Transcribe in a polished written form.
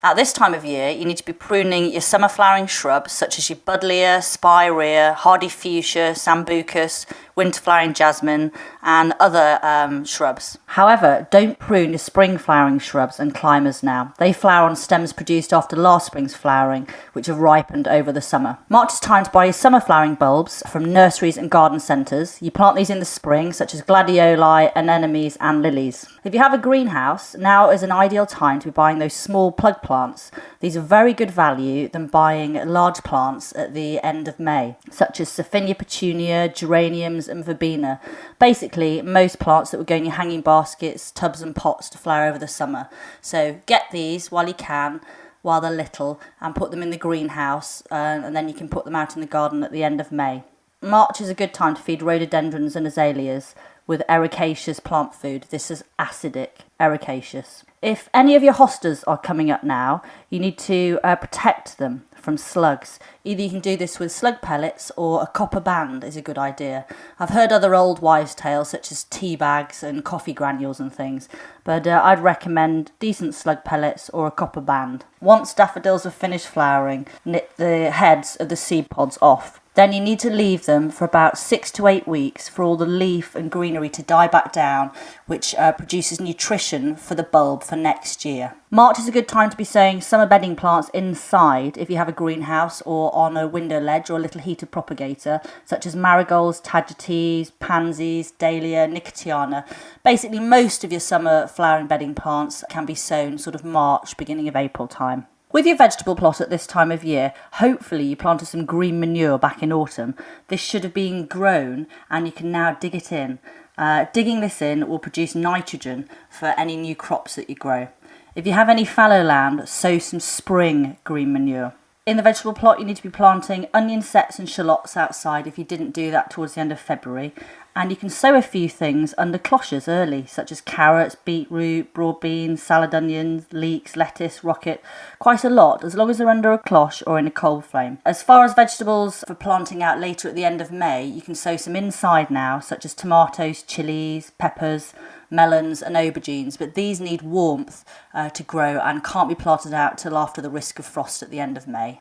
At this time of year, you need to be pruning your summer flowering shrubs such as your buddleia, spirea, hardy fuchsia, sambucus, winter flowering jasmine and other shrubs. However, don't prune your spring flowering shrubs and climbers now. They flower on stems produced after last spring's flowering, which have ripened over the summer. March is time to buy your summer flowering bulbs from nurseries and garden centres. You plant these in the spring, such as gladioli, anemones and lilies. If you have a greenhouse, now is an ideal time to be buying those small plug plants. These are very good value than buying large plants at the end of May, such as Saphinia petunia, geraniums and verbena. Basically, most plants that would go in your hanging baskets, tubs and pots to flower over the summer. So get these while you can, while they're little, and put them in the greenhouse, and then you can put them out in the garden at the end of May. March is a good time to feed rhododendrons and azaleas with ericaceous plant food. This is acidic ericaceous. If any of your hostas are coming up now, you need to protect them from slugs. Either you can do this with slug pellets or a copper band is a good idea. I've heard other old wives' tales such as tea bags and coffee granules and things, but I'd recommend decent slug pellets or a copper band. Once daffodils have finished flowering, nip the heads of the seed pods off. Then you need to leave them for about 6 to 8 weeks for all the leaf and greenery to die back down, which produces nutrition for the bulb for next year. March is a good time to be sowing summer bedding plants inside if you have a greenhouse or on a window ledge or a little heated propagator, such as marigolds, tagetes, pansies, dahlia, nicotiana. Basically, most of your summer flowering bedding plants can be sown sort of March, beginning of April time. With your vegetable plot at this time of year, hopefully you planted some green manure back in autumn. This should have been grown and you can now dig it in. Digging this in will produce nitrogen for any new crops that you grow. If you have any fallow land, sow some spring green manure. In the vegetable plot, you need to be planting onion sets and shallots outside if you didn't do that towards the end of February. And you can sow a few things under cloches early, such as carrots, beetroot, broad beans, salad onions, leeks, lettuce, rocket. Quite a lot, as long as they're under a cloche or in a cold frame. As far as vegetables for planting out later at the end of May, you can sow some inside now, such as tomatoes, chilies, peppers, melons and aubergines, but these need warmth to grow and can't be planted out till after the risk of frost at the end of May.